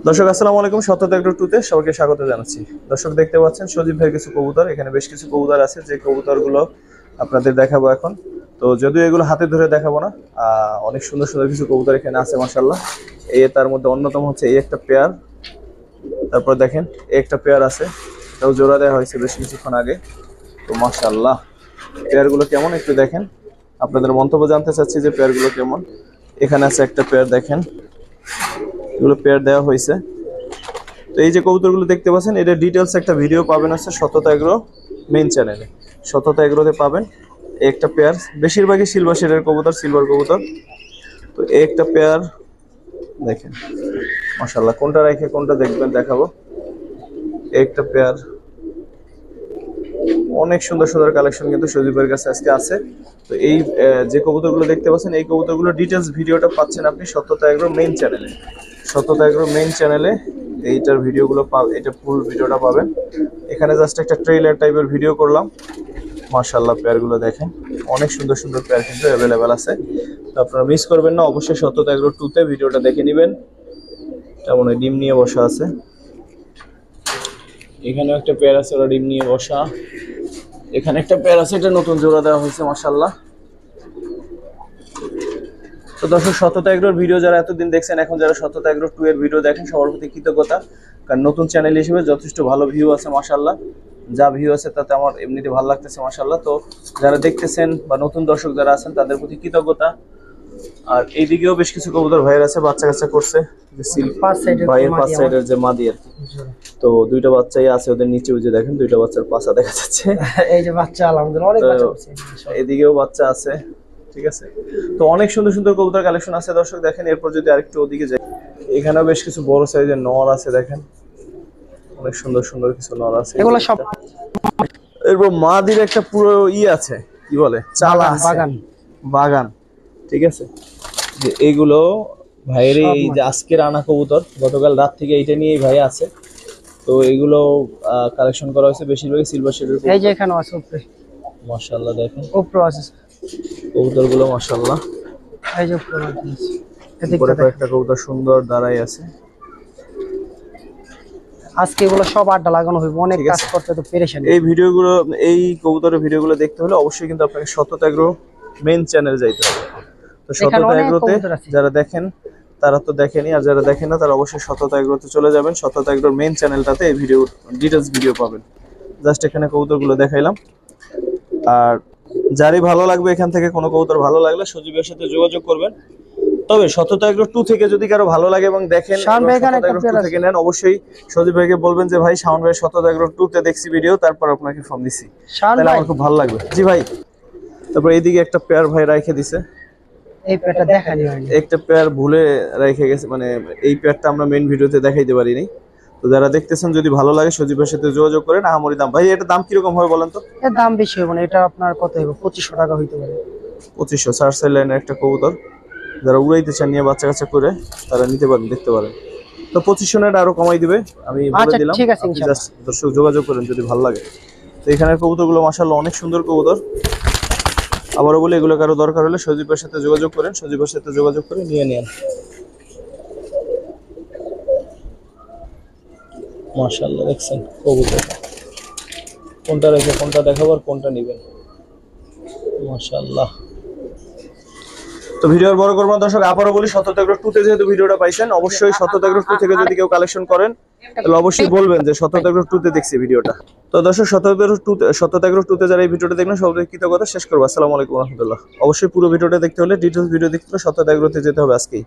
দর্শক আসসালামু আলাইকুম, সত্যতা এগ্রো টুতে সবাইকে স্বাগত জানাচ্ছি। দর্শক দেখতে পাচ্ছেন সজীব ভাইয়ের কিছু কবুতর, এখানে বেশ কিছু কবুতর আছে যে কবুতরগুলো আপনাদের দেখাবো এখন। তো যদিও এগুলো হাতে ধরে দেখাবো না, অনেক সুন্দর সুন্দর কিছু কবুতর এখানে আছে মাশাআল্লাহ। তার মধ্যে অন্যতম হচ্ছে এই একটা পেয়ার, তারপর দেখেন এই একটা পেয়ার আছে, এটাও জোড়া দেওয়া হয়েছে বেশ কিছুক্ষণ আগে। তো মাশাআল্লাহ পেয়ারগুলো কেমন একটু দেখেন, আপনাদের মন্তব্য জানতে চাচ্ছি যে পেয়ারগুলো কেমন। এখানে আছে একটা পেয়ার, দেখেন এগুলো পেয়ার দেওয়া হয়েছে। তো এই যে কবুতরগুলো দেখতে পাচ্ছেন, এটা ডিটেলস একটা ভিডিও পাবেন হচ্ছে সত্যতা এগ্রো মেইন চ্যানেলে, সত্যতা এগ্রোতে পাবেন। একটা পেয়ার বেশিরভাগই সিলভার শেডের কবুতর, সিলভার কবুতর। তো একটা পেয়ার দেখেন মাশাআল্লাহ, কোনটা রেখে কোনটা দেখবেন দেখাবো। একটা পেয়ার অনেক সুন্দর সুন্দর কালেকশন কিন্তু সজীবের কাছে আজকে আছে। তো এই যে কবুতরগুলো দেখতে পাচ্ছেন, এই কবুতরগুলো ডিটেলস ভিডিওটা পাচ্ছেন আপনি সত্যতা এগ্রো মেইন চ্যানেলে। সত্যতা এগ্রো মেইন চ্যানেলে এইটার ভিডিওগুলো এটা ফুল ভিডিওটা পাবেন। এখানে জাস্ট একটা ট্রেইলার টাইপের ভিডিও করলাম। মাশাআল্লাহ পেয়ারগুলো দেখেন, অনেক সুন্দর সুন্দর পেয়ার কিন্তু অ্যাভেলেবেল আছে। তো আপনারা মিস করবেন না, অবশ্যই সত্যতা এগ্রো টুতে ভিডিওটা দেখে নেবেন। তেমন ডিম নিয়ে বসা আছে, এখানেও একটা পেয়ার আছে, ওরা ডিম নিয়ে বসা। এখানে একটা পেয়ার আছে, এটা নতুন জোড়া দেওয়া হয়েছে মাশাআল্লাহ। তো দর্শক সত্যতা এগ্রোর ভিডিও যারা এতদিন দেখছেন, এখন যারা সত্যতা এগ্রো 2 এর ভিডিও দেখেন, সবার প্রতি কৃতজ্ঞতা। কারণ নতুন চ্যানেল হিসেবে যথেষ্ট ভালো ভিউ আছে মাশাআল্লাহ, যা ভিউ আছে তাতে আমার এমনিতে ভালো লাগতেছে মাশাআল্লাহ। তো যারা দেখতেছেন বা নতুন দর্শক যারা আছেন তাদের প্রতি কৃতজ্ঞতা। আর এইদিকেও বেশ কিছু কবুতর ভাইয়ের আছে, বাচ্চা কাচ্চা করছে, যে ভাইয়ের পাঁচ সাইডের যে মাদি আর কি। তো দুইটা বাচ্চাই আছে, ওদের নিচে ওই যে দেখেন দুইটা বাচ্চার পাছা দেখা যাচ্ছে। এই যে বাচ্চা আলহামদুলিল্লাহ অনেক বাচ্চা আছে, এদিকেও বাচ্চা আছে, ঠিক আছে। তো অনেক সুন্দর সুন্দর কবুতর কালেকশন আছে দর্শক দেখেন। এরপর যদি আরেকটু ওদিকে যাই, এখানেও বেশ কিছু বড় সাইজের নর আছে, দেখেন অনেক সুন্দর সুন্দর কিছু নর আছে। এগুলো সব এরপর মাদির একটা পুরো আছে, কি বলে চালা বাগান বাগান, ঠিক আছে। যে এইগুলো ভাইয়ের এই যে আজকের আনা কবুতর, গতকাল রাত থেকে এইটা নিয়েই ভাই আছে। তো এইগুলো কালেকশন করা হয়েছে বেশিরভাগই সিলভার শেডের। এই যে এখানে আছে উপরে মাশাআল্লাহ, দেখেন উপরে আছে কবুতরগুলো মাশাআল্লাহ। এই যে উপরে আছে, উপরে একটা কবুতর সুন্দর দাঁড়াই আছে। আজকে এগুলো সব আড্ডা লাগানো হইব, অনেক কাজ করতে তো পেরেশানি। এই ভিডিওগুলো, এই কবুতরের ভিডিওগুলো দেখতে হলে অবশ্যই কিন্তু আপনাকে সত্যতা এগ্রো মেইন চ্যানেলে যাইতে হবে। তো সত্যতা এগ্রোতে যারা দেখেন তারা তো দেখেনি, আর যারা দেখেন না তারা অবশ্যই সত্যতা এগ্রোতে চলে যাবেন। সত্যতা এগ্রোর মেইন চ্যানেলটাতে এই ভিডিও ডিটেলস ভিডিও পাবেন। জাস্ট এখানে কবুতরগুলো দেখাইলাম। আর যারই ভালো লাগবে, এখান থেকে কোনো কবুতর ভালো লাগলে সজীবের সাথে যোগাযোগ করবেন। তবে সত্যতা এগ্রো 2 থেকে যদি কারো ভালো লাগে এবং দেখেন থেকে নেন, অবশ্যই সজীব ভাইকে বলবেন যে ভাই শাওন ভাই সত্যতা এগ্রো 2 তে দেখছি ভিডিও, তারপর আপনাকে ফোন দিছি, তাহলে আমার খুব ভালো লাগবে। জি ভাই। তারপর এইদিকে একটা পেয়ার ভাই রেখে দিছে, এই পেয়ারটা দেখানি হয়নি, একটা পেয়ার ভুলে রেখে গেছে, মানে এই পেয়ারটা আমরা মেইন ভিডিওতে দেখাইতে পারিনি। তো যারা দেখতেছেন যদি ভালো লাগে সজীবের সাথে যোগাযোগ করেন। আহামরি দাম ভাই, এটা দাম কিরকম হবে বলেন তো? এর দাম বেশি হবে না, এটা আপনার কত হবে, 2500 টাকা হইতে পারে। 2500 সার্সাই লাইনের একটা কবুতর, যারা উড়াইতে চান নিয়ে বাচ্চা কাচ্চা করে তারা নিতে পারেন, দেখতে পারেন। তো 2500 টাকা আরো কমাই দিবে, আমি বলে দিলাম। ঠিক আছে ইনশাআল্লাহ, দর্শক যোগাযোগ করেন যদি ভালো লাগে। তো এখানের কবুতরগুলো মাশাআল্লাহ অনেক সুন্দর কবুতর। আবারও বলি, এগুলো কারো দরকার হলে সজীবের সাথে যোগাযোগ করেন, সজীবের সাথে যোগাযোগ করে নিয়ে নেন। মাশাআল্লাহ দেখছেন কবুতর, কোনটা রেখে কোনটা দেখাবো আর কোনটা নেবেন মাশাআল্লাহ। তো ভিডিও বড় করব না দর্শক, আবারও বলি সত্যতা এগ্রো 2 তে যেহেতু ভিডিওটা পাইছেন, অবশ্যই সত্যতা এগ্রো 2 থেকে যদি কেউ কালেকশন করেন তাহলে অবশ্যই বলবেন যে সত্যতা এগ্রো 2 তে দেখছি ভিডিওটা। তো দর্শক সত্যতা এগ্রো 2 তে যারা এই ভিডিওটা দেখবেন সবাইকে কৃতজ্ঞতা শেষ করব। আসসালামু আলাইকুম ওয়া রাহমাতুল্লাহ। অবশ্যই পুরো ভিডিওটা দেখতে হলে, ডিটেইলস ভিডিও দেখতে হলে সত্যতা এগ্রোতে যেতে হবে আজকেই।